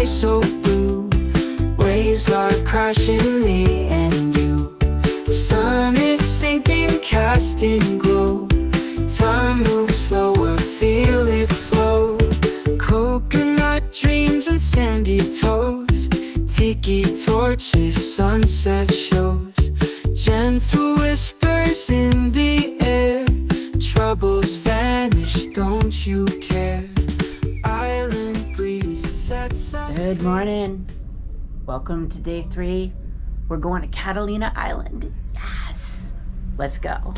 so blue. Waves are crashing me and you. The sun is sinking, casting glow. Time moves slower, feel it flow. Coconut dreams and sandy toes. Tiki torches, sunset shows. Gentle whispers in the air. Troubles vanish, don't you care? Island breeze sets us. Good morning. Welcome to day 3. We're going to Catalina Island. Yes. Let's go.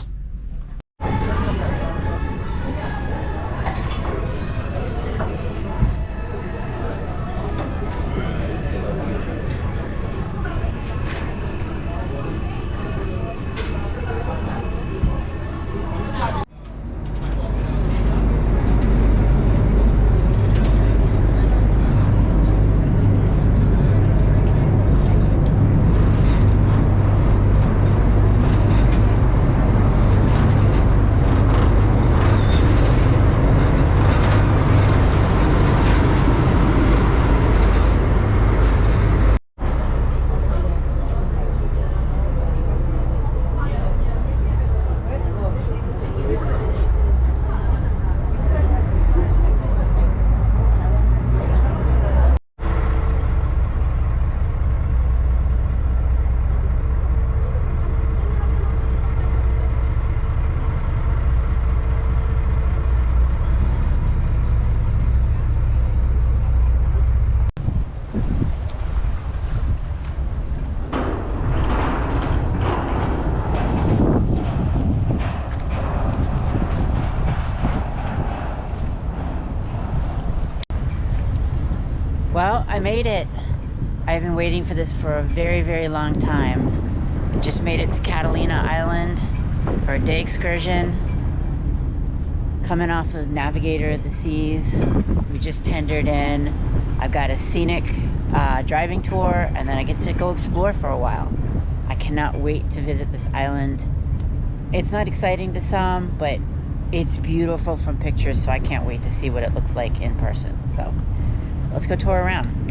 Well, I made it. I've been waiting for this for a very, very long time. Just made it to Catalina Island for a day excursion. Coming off of Navigator of the Seas. We just tendered in. I've got a scenic driving tour, and then I get to go explore for a while. I cannot wait to visit this island. It's not exciting to some, but it's beautiful from pictures, so I can't wait to see what it looks like in person. So let's go tour around.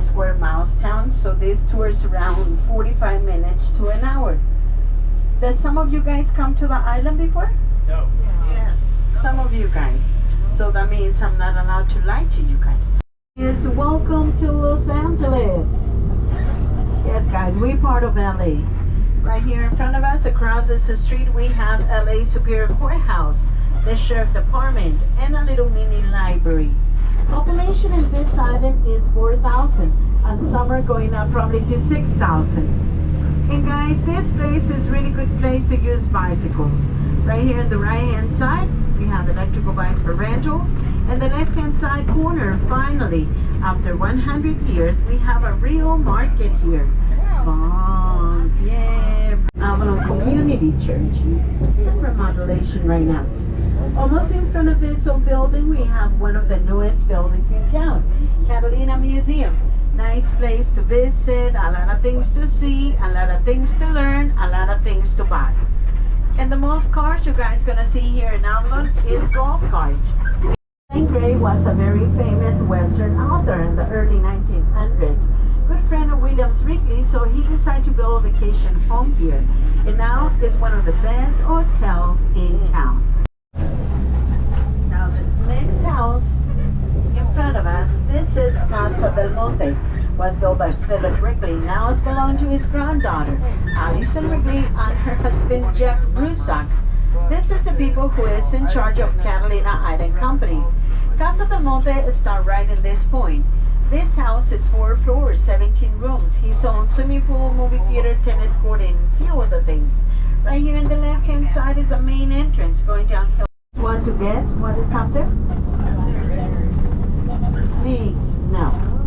Square miles town, so this tour is around 45 minutes to an hour. Does some of you guys come to the island before? No. Yes. Some of you guys. So that means I'm not allowed to lie to you guys. Yes, welcome to Los Angeles. Yes guys, we're part of LA. Right here in front of us, across this street, we have LA Superior Courthouse, the Sheriff Department, and a little mini library. Population in this island is 4,000, and some are going up probably to 6,000. And guys, this place is really good place to use bicycles. Right here on the right hand side, we have electrical bikes for rentals, and the left hand side corner, finally, after 100 years, we have a real market here. Bonds, yeah. Avalon Community Church. It's in remodelation right now. Almost in front of this old building, we have one of the newest buildings in town, Catalina Museum. Nice place to visit, a lot of things to see, a lot of things to learn, a lot of things to buy. And the most cars you guys gonna see here in Avalon is golf carts. Jane Grey was a very famous Western author in the early 1900s. Good friend of Williams Wrigley, so he decided to build a vacation home here. And now it's one of the best hotels in town. Now the next house in front of us, this is Casa del Monte. Was built by Philip Wrigley. Now it's belonged to his granddaughter, Allison Wrigley, and her husband, Jeff Brusack. This is the people who is in charge of Catalina Island Company. Casa del Monte starts right in this point. This house is 4 floors, 17 rooms. He's on swimming pool, movie theater, tennis court, and a few other things. Right here on the left-hand side is the main entrance going downhill. Want to guess what is up there? Sneaks? No.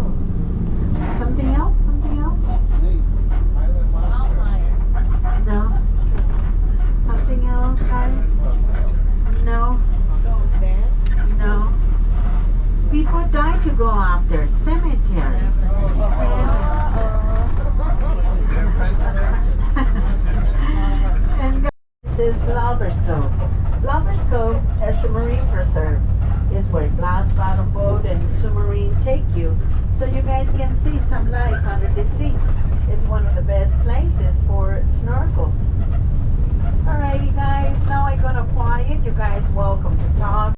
This is Lovers Cove. Lovers Cove as a marine preserve is where glass bottom boat and submarine take you, so you guys can see some life under the sea. It's one of the best places for snorkel. Alrighty guys, now I'm gonna quiet. You guys welcome to talk.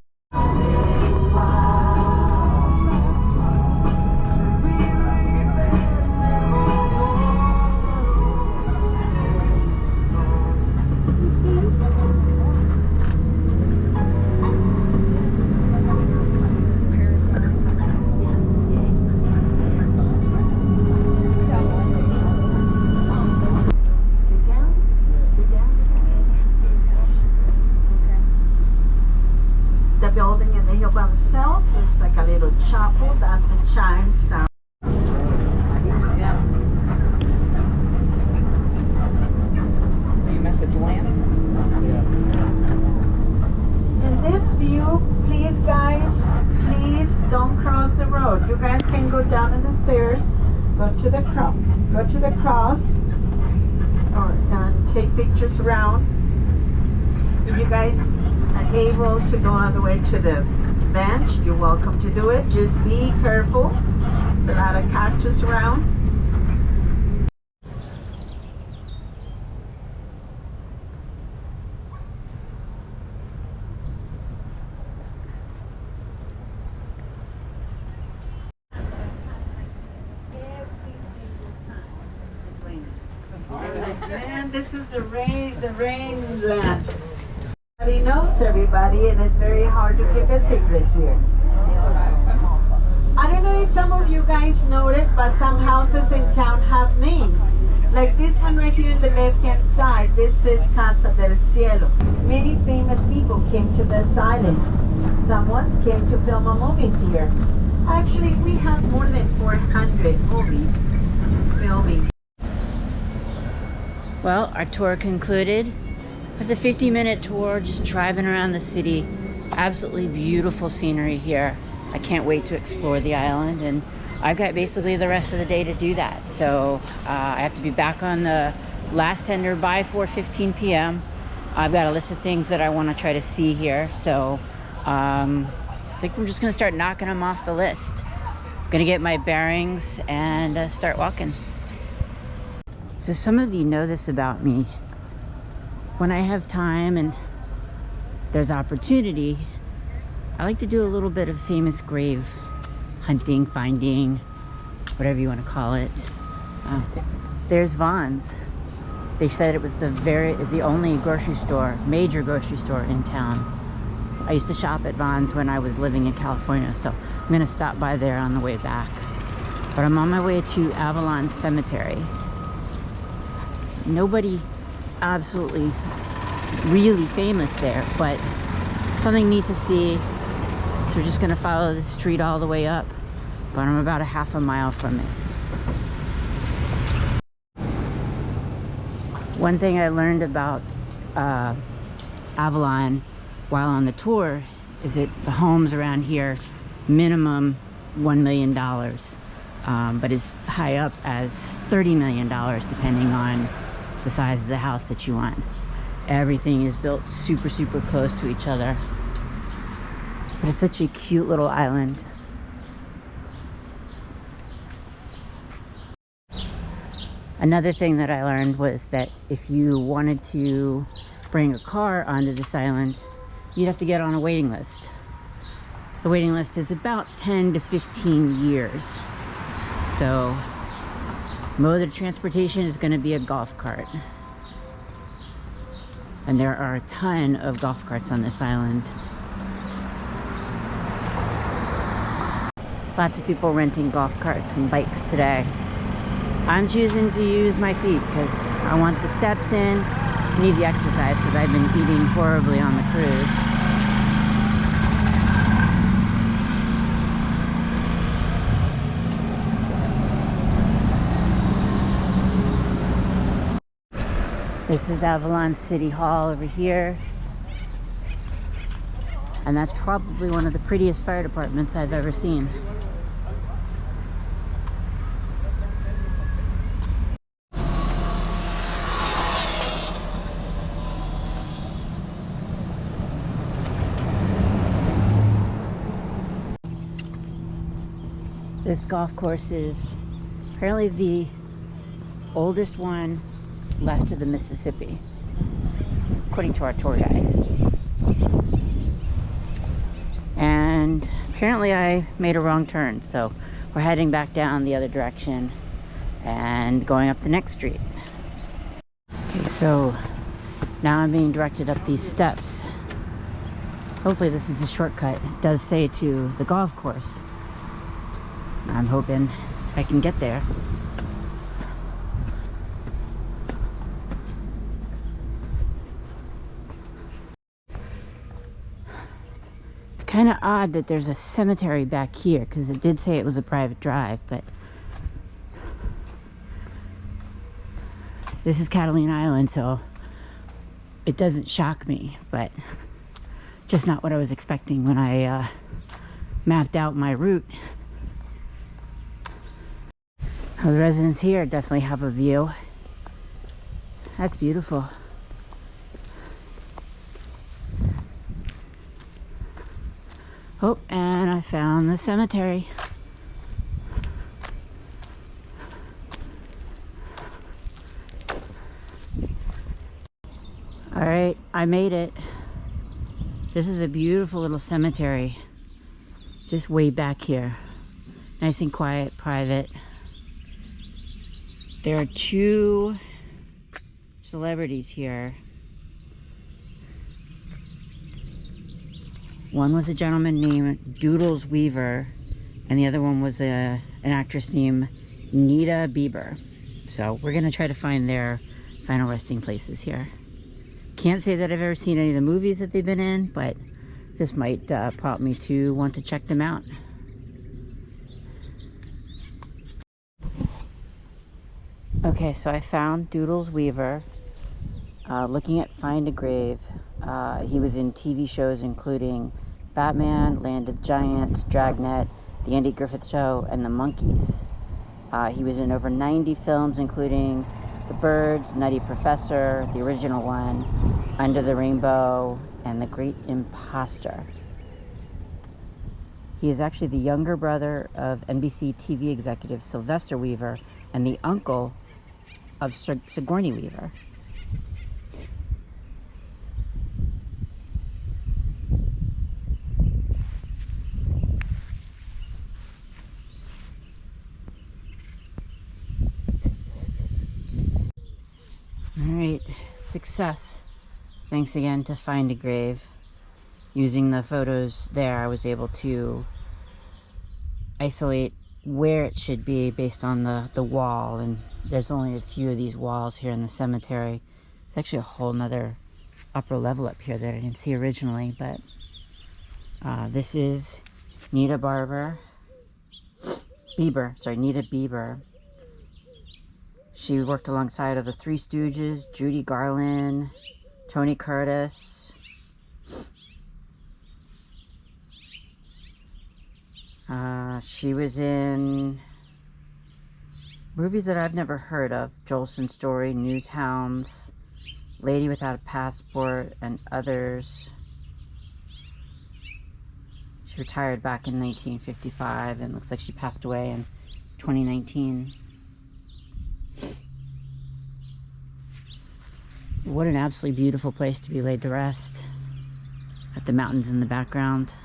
Building in the hill by itself looks like a little chapel. That's the chimes down. Your message lands. In this view, please guys, please don't cross the road. You guys can go down in the stairs, go to the cross, or take pictures around. If you guys are able to go all the way to the bench, you're welcome to do it. Just be careful. There's a lot of cactus around. Man, this is the rain land. Everybody knows everybody, and it's very hard to keep a secret here. I don't know if some of you guys noticed, but some houses in town have names. Like this one right here on the left-hand side, this is Casa del Cielo. Many famous people came to this island. Some ones came to film movies here. Actually, we have more than 400 movies filming. Well, our tour concluded. It's a 50-minute tour, just driving around the city. Absolutely beautiful scenery here. I can't wait to explore the island, and I've got basically the rest of the day to do that. So I have to be back on the last tender by 4:15 p.m. I've got a list of things that I want to try to see here. So I think I'm just going to start knocking them off the list. I'm going to get my bearings and start walking. So some of you know this about me. When I have time and there's opportunity, I like to do a little bit of famous grave hunting, finding, whatever you want to call it. There's Vaughn's. They said it was the only grocery store, major grocery store in town. I used to shop at Vaughn's when I was living in California, so I'm gonna stop by there on the way back. But I'm on my way to Avalon Cemetery. Nobody absolutely really famous there, but something neat to see. So we're just gonna follow the street all the way up, but I'm about a half a mile from it. One thing I learned about Avalon while on the tour is that the homes around here minimum $1 million, but as high up as $30 million depending on the size of the house that you want. Everything is built super close to each other, but it's such a cute little island. Another thing that I learned was that if you wanted to bring a car onto this island, you'd have to get on a waiting list. The waiting list is about 10 to 15 years. So mode of transportation is going to be a golf cart. And there are a ton of golf carts on this island. Lots of people renting golf carts and bikes today. I'm choosing to use my feet because I want the steps in. I need the exercise because I've been eating horribly on the cruise. This is Avalon City Hall over here. And that's probably one of the prettiest fire departments I've ever seen. This golf course is apparently the oldest one left of the Mississippi, according to our tour guide. And apparently I made a wrong turn, so we're heading back down the other direction and going up the next street. Okay, so now I'm being directed up these steps. Hopefully this is a shortcut. It does say to the golf course. I'm hoping I can get there. It's kind of odd that there's a cemetery back here, because it did say it was a private drive, but this is Catalina Island, so it doesn't shock me, but just not what I was expecting when I mapped out my route. The residents here definitely have a view. That's beautiful. Oh, and I found the cemetery. All right, I made it. This is a beautiful little cemetery, just way back here. Nice and quiet, private. There are two celebrities here. One was a gentleman named Doodles Weaver, and the other one was an actress named Nita Bieber. So we're gonna try to find their final resting places here. Can't say that I've ever seen any of the movies that they've been in, but this might prompt me to want to check them out. Okay, so I found Doodles Weaver. Looking at Find a Grave. He was in TV shows including Batman, Land of the Giants, Dragnet, The Andy Griffith Show, and The Monkees. He was in over 90 films including The Birds, Nutty Professor, the original one, Under the Rainbow, and The Great Imposter. He is actually the younger brother of NBC TV executive Sylvester Weaver and the uncle of Sigourney Weaver. Alright, success. Thanks again to Find a Grave. Using the photos there, I was able to isolate where it should be based on the wall, and there's only a few of these walls here in the cemetery. It's actually a whole nother upper level up here that I didn't see originally, but this is Nita Bieber. She worked alongside of the Three Stooges, Judy Garland, Tony Curtis. She was in movies that I've never heard of: Jolson Story, News Hounds, Lady Without a Passport, and others. She retired back in 1955 and looks like she passed away in 2019. What an absolutely beautiful place to be laid to rest, at the mountains in the background.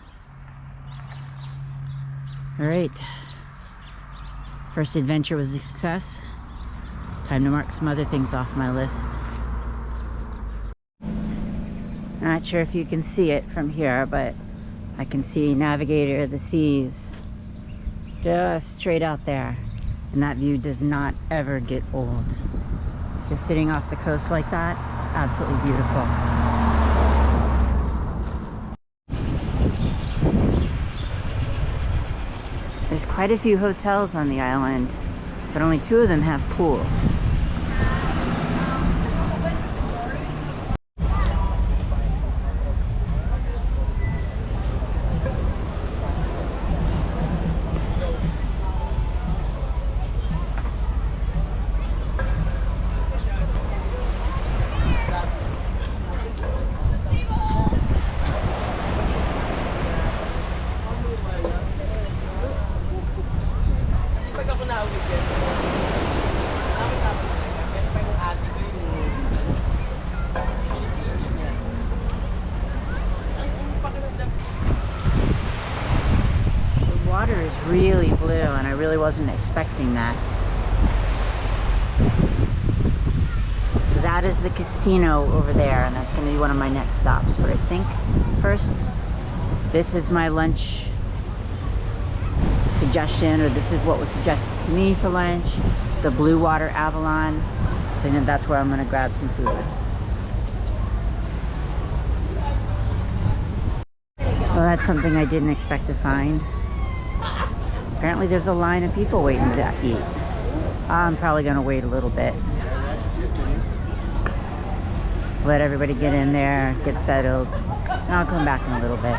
Alright, first adventure was a success. Time to mark some other things off my list. I'm not sure if you can see it from here, but I can see Navigator, the seas, just straight out there. And that view does not ever get old. Just sitting off the coast like that, it's absolutely beautiful. There's quite a few hotels on the island, but only 2 of them have pools. The water is really blue, and I really wasn't expecting that. So that is the casino over there, and that's going to be one of my next stops. But I think first, this is my lunch suggestion, or this is what was suggested to me for lunch, the Blue Water Avalon. So I know that's where I'm going to grab some food. Well, that's something I didn't expect to find. Apparently there's a line of people waiting to eat. I'm probably going to wait a little bit. Let everybody get in there, get settled, and I'll come back in a little bit.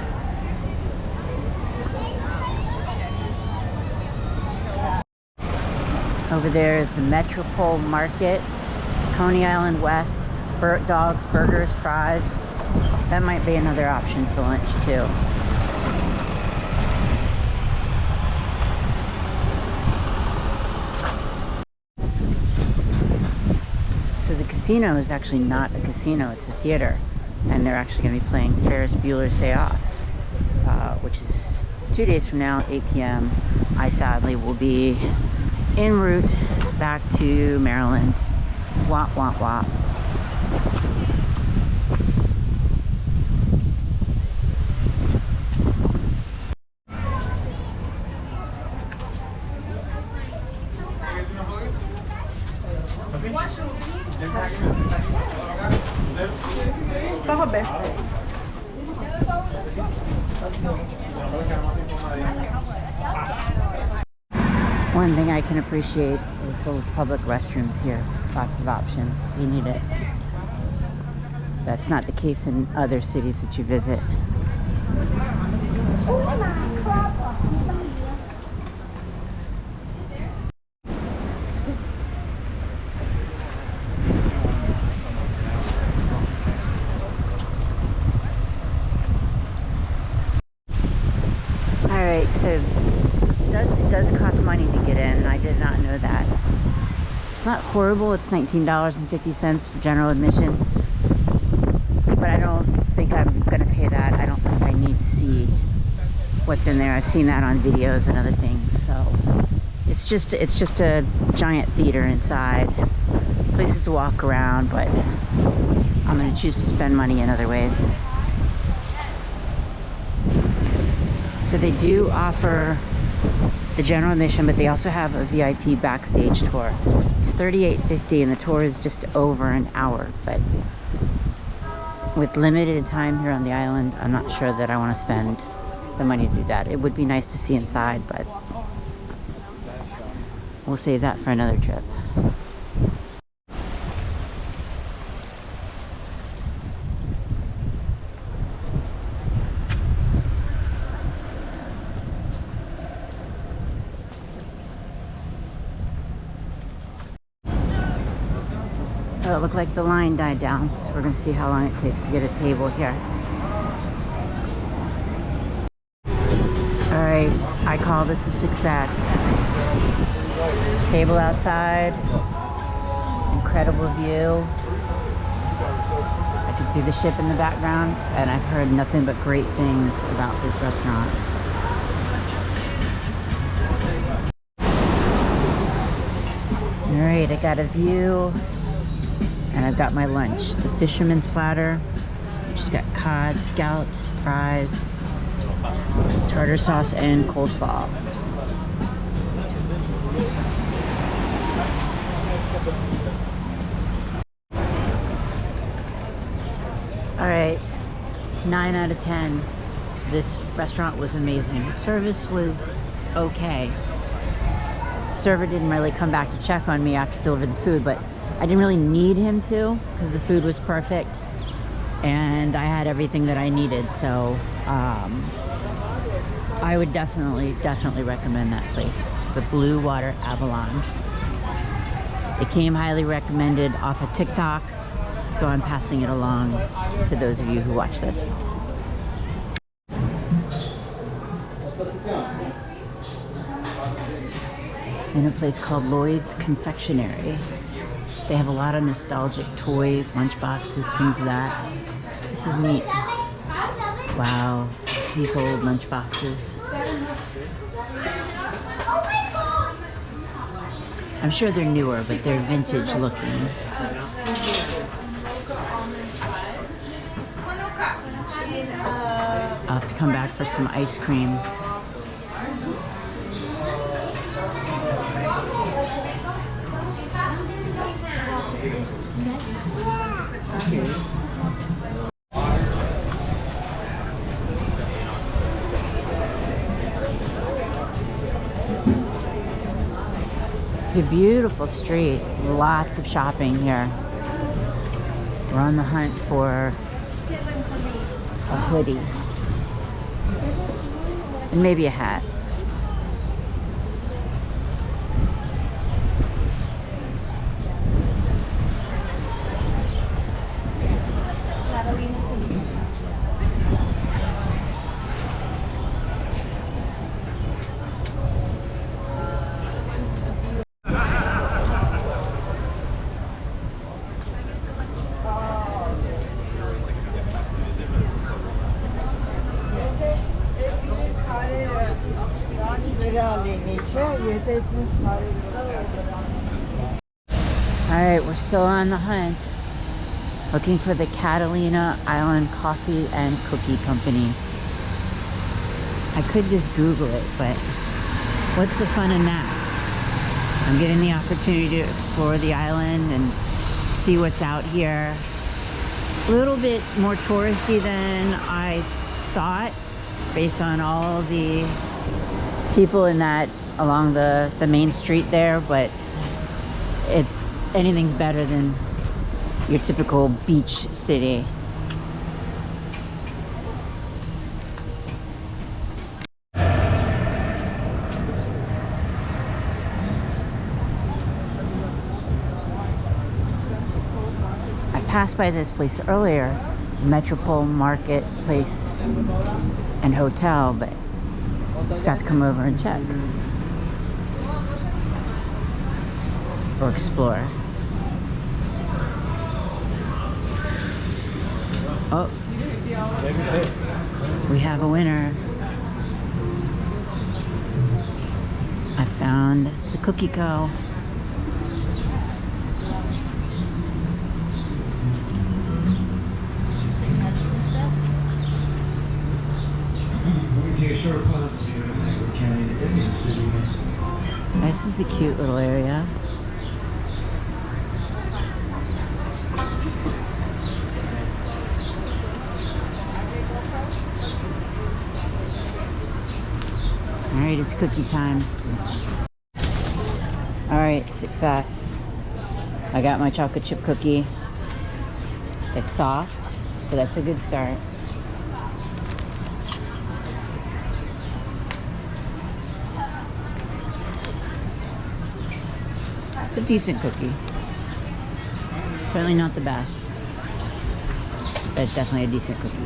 Over there is the Metropole Market, Coney Island West, dogs, burgers, fries. That might be another option for lunch too. So the casino is actually not a casino, it's a theater. And they're actually going to be playing Ferris Bueller's Day Off, which is 2 days from now, 8 p.m. I sadly will be en route back to Maryland. Womp, womp, womp. One thing I can appreciate is the public restrooms here. Lots of options. You need it. That's not the case in other cities that you visit. Alright, so it does cost money to get in. I did not know that. It's not horrible. It's $19.50 for general admission. But I don't think I'm going to pay that. I don't think I need to see what's in there. I've seen that on videos and other things. So it's just a giant theater inside. Places to walk around, but I'm going to choose to spend money in other ways. So they do offer the general admission, but they also have a VIP backstage tour. It's $38.50 and the tour is just over an hour, but with limited time here on the island, I'm not sure that I want to spend the money to do that. It would be nice to see inside, but we'll save that for another trip. Oh, it looked like the line died down, so we're going to see how long it takes to get a table here. Alright, I call this a success. Table outside, incredible view. I can see the ship in the background, and I've heard nothing but great things about this restaurant. Alright, I got a view. And I've got my lunch, the fisherman's platter. Just got cod, scallops, fries, tartar sauce, and coleslaw. All right, 9 out of 10. This restaurant was amazing. The service was okay. Server didn't really come back to check on me after I delivered the food, but I didn't really need him to because the food was perfect and I had everything that I needed. So I would definitely recommend that place, the Blue Water Avalon. It came highly recommended off of TikTok, so I'm passing it along to those of you who watch this. in a place called Lloyd's Confectionery. They have a lot of nostalgic toys, lunchboxes, things of that. This is neat. Wow, these old lunchboxes. I'm sure they're newer, but they're vintage looking. I'll have to come back for some ice cream. It's a beautiful street, lots of shopping here. We're on the hunt for a hoodie and maybe a hat. Alright, we're still on the hunt, looking for the Catalina Island Coffee and Cookie Company. I could just Google it, but what's the fun in that? I'm getting the opportunity to explore the island and see what's out here. A little bit more touristy than I thought, based on all the people in that along the main street there, but anything's better than your typical beach city. I passed by this place earlier, Metropole Marketplace and Hotel, but I've got to come over and check or explore. Oh, we have a winner. I found the Cookie Co. Take a short pause with you in Niagara County to Indian City. This is a cute little area. Alright, it's cookie time. Alright, success. I got my chocolate chip cookie. It's soft, so that's a good start. It's a decent cookie. Certainly not the best, but it's definitely a decent cookie.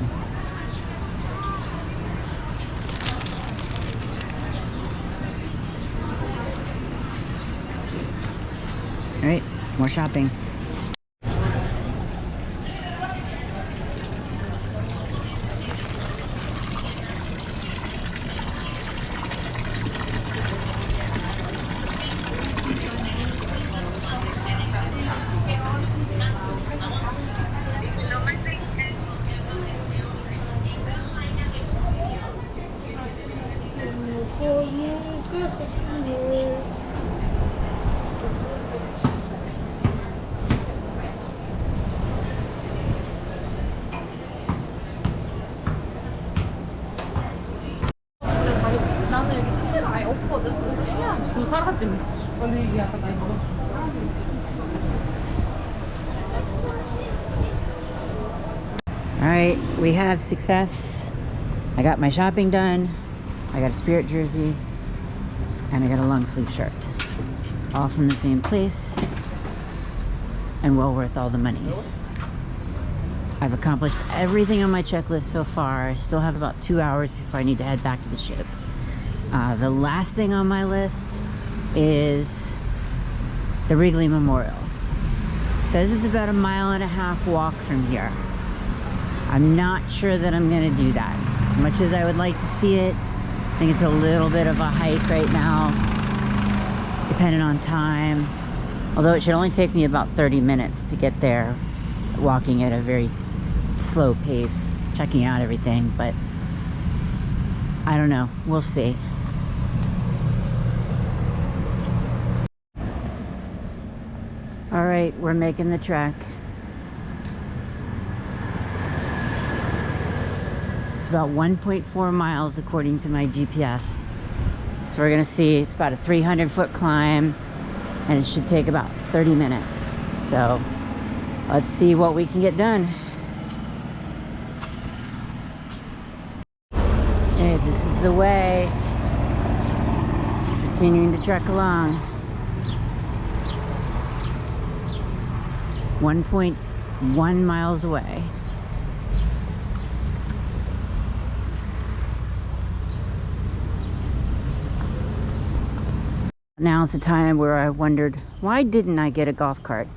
All right, more shopping. 나는 여기 끝에가 아예 없거든. 그래서 그냥 그 사라짐. 원래 약간 나 이거. Alright, we have success. I got my shopping done. I got a Spirit jersey. And I got a long sleeve shirt. All from the same place. And well worth all the money. I've accomplished everything on my checklist so far. I still have about 2 hours before I need to head back to the ship. The last thing on my list is the Wrigley Memorial. It says it's about a 1.5 mile walk from here. I'm not sure that I'm gonna do that. As much as I would like to see it, I think it's a little bit of a hike right now, depending on time. Although it should only take me about 30 minutes to get there, walking at a very slow pace, checking out everything, but I don't know, we'll see. All right, we're making the trek. It's about 1.4 miles according to my GPS. So we're gonna see, it's about a 300-foot climb and it should take about 30 minutes. So let's see what we can get done. Okay, this is the way. Continuing to trek along. 1.1 miles away. Now's the time where I wondered, why didn't I get a golf cart?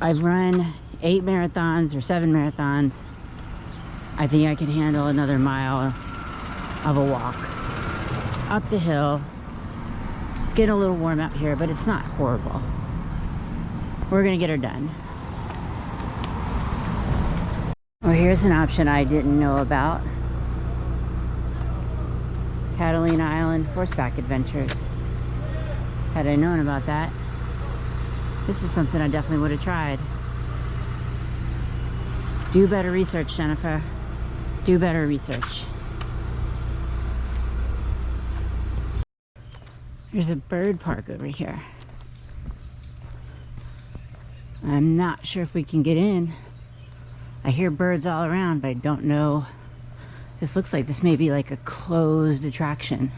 I've run 8 marathons or 7 marathons. I think I can handle another mile of a walk up the hill. It's getting a little warm out here, but it's not horrible. We're gonna get her done. Well, here's an option I didn't know about. Catalina Island horseback adventures. Had I known about that, this is something I definitely would have tried. Do better research, Jennifer. Do better research. There's a bird park over here. I'm not sure if we can get in. I hear birds all around, but I don't know. This looks like this may be like a closed attraction.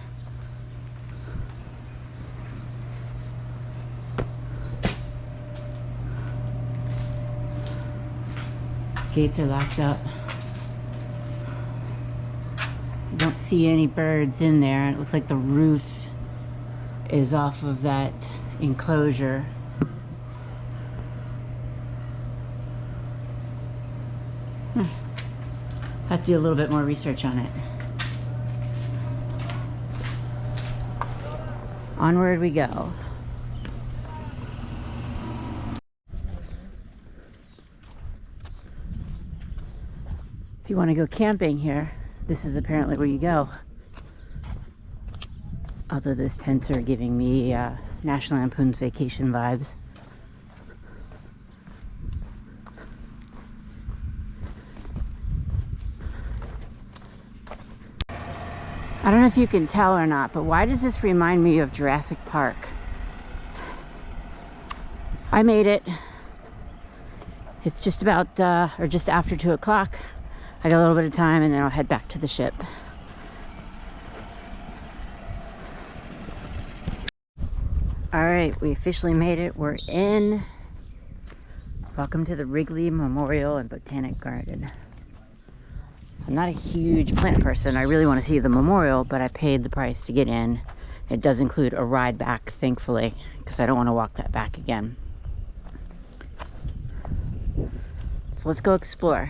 Gates are locked up. I don't see any birds in there. It looks like the roof is off of that enclosure. Have to do a little bit more research on it. Onward we go. If you want to go camping here, this is apparently where you go. Although those tents are giving me National Lampoon's Vacation vibes. I don't know if you can tell or not, but why does this remind me of Jurassic Park? I made it. It's just about, or just after 2 o'clock. I got a little bit of time and then I'll head back to the ship. All right, we officially made it. We're in. Welcome to the Wrigley Memorial and Botanic Garden. I'm not a huge plant person. I really want to see the memorial, but I paid the price to get in. It does include a ride back, thankfully, because I don't want to walk that back again. So let's go explore.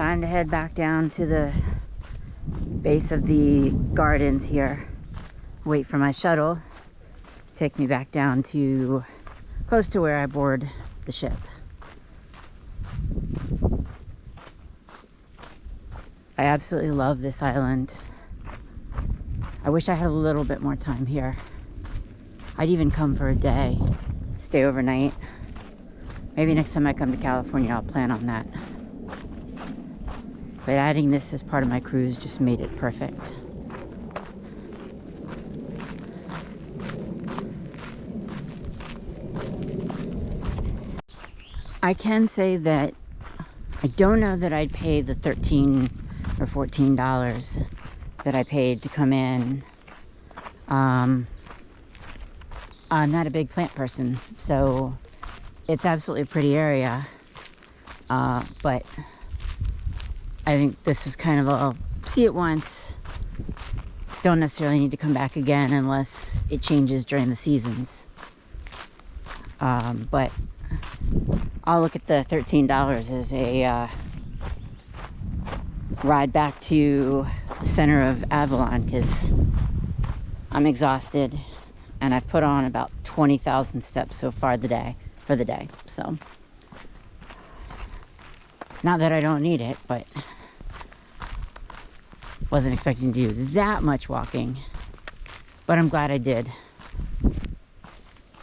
Time to head back down to the base of the gardens here. Wait for my shuttle. Take me back down to close to where I board the ship. I absolutely love this island. I wish I had a little bit more time here. I'd even come for a day, stay overnight. Maybe next time I come to California, I'll plan on that. But adding this as part of my cruise just made it perfect. I can say that I don't know that I'd pay the $13 or $14 that I paid to come in. I'm not a big plant person, so it's absolutely a pretty area. But I think this is kind of a see it once. Don't necessarily need to come back again unless it changes during the seasons. But I'll look at the $13 as a ride back to the center of Avalon, because I'm exhausted and I've put on about 20,000 steps so far for the day. So not that I don't need it, but wasn't expecting to do that much walking, but I'm glad I did.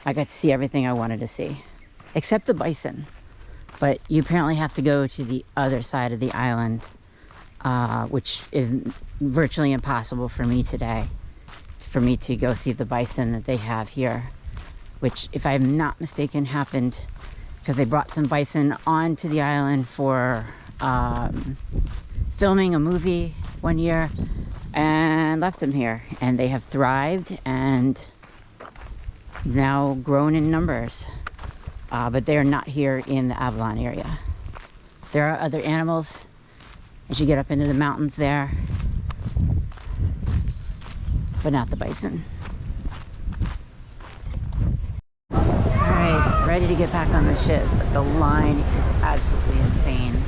I got to see everything I wanted to see, except the bison. But you apparently have to go to the other side of the island, which is virtually impossible for me today, for me to go see the bison that they have here, which, if I'm not mistaken, happened because they brought some bison onto the island for filming a movie one year and left them here, and they have thrived and now grown in numbers. But they are not here in the Avalon area. There are other animals as you get up into the mountains there, but not the bison. Alright, ready to get back on the ship, but the line is absolutely insane.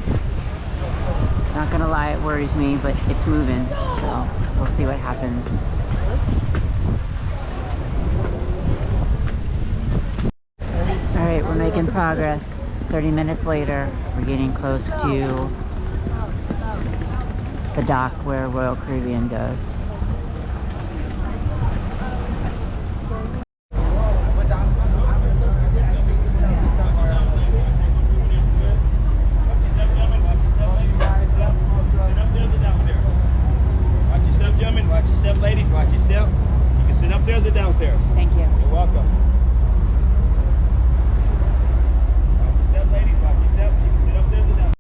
Not gonna lie, it worries me, but it's moving, so we'll see what happens. Alright, we're making progress. 30 minutes later, we're getting close to the dock where Royal Caribbean goes. Watch yourself, gentlemen. Watch your step, ladies. Watch your step. You can sit upstairs or downstairs. Thank you. You're welcome. Watch your step, ladies. Watch your step. You can sit upstairs or downstairs.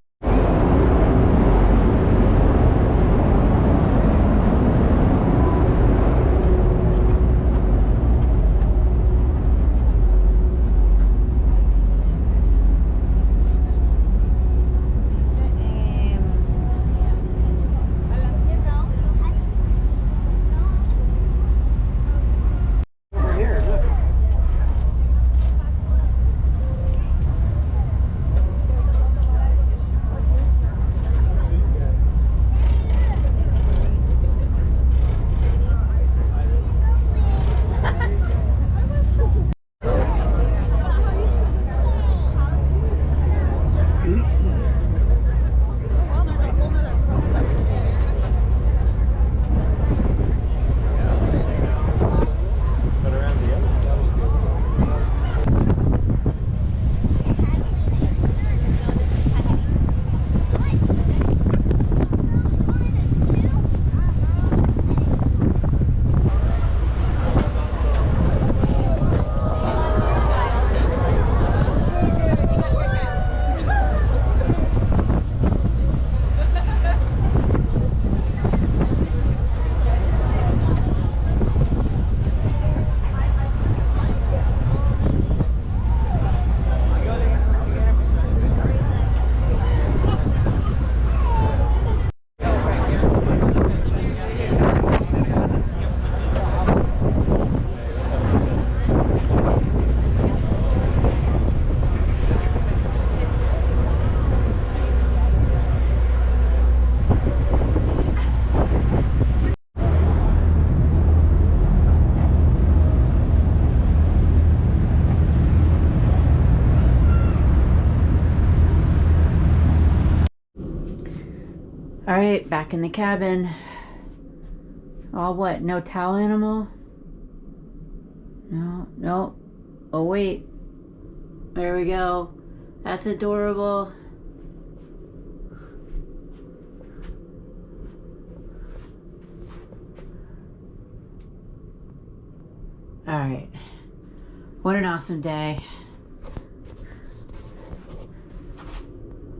All right, back in the cabin. Oh, what? No towel animal? No. Oh, wait. There we go. That's adorable. All right. What an awesome day.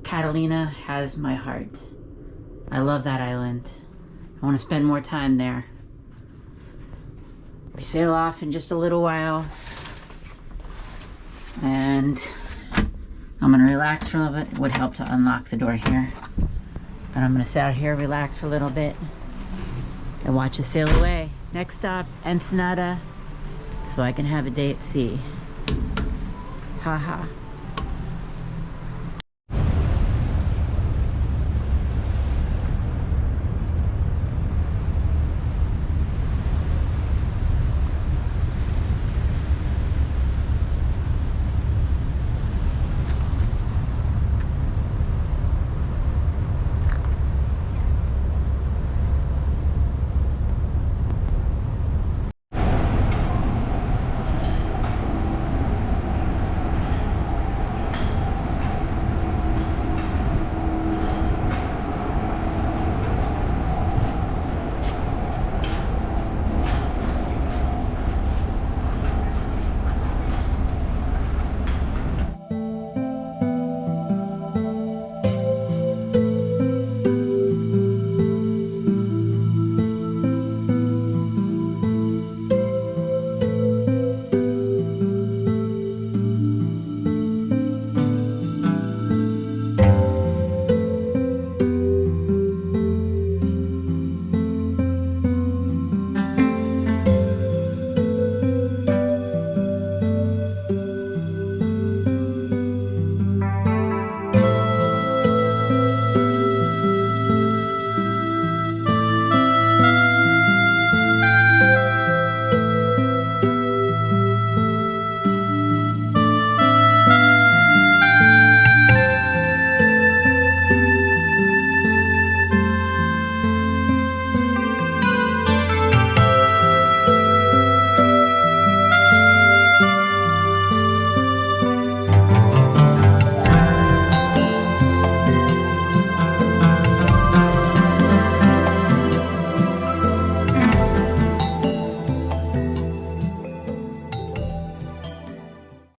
Catalina has my heart. I love that island. I want to spend more time there. We sail off in just a little while. And I'm gonna relax for a little bit. It would help to unlock the door here. But I'm gonna sit out here, relax for a little bit, and watch us sail away. Next stop, Ensenada, so I can have a day at sea. Haha.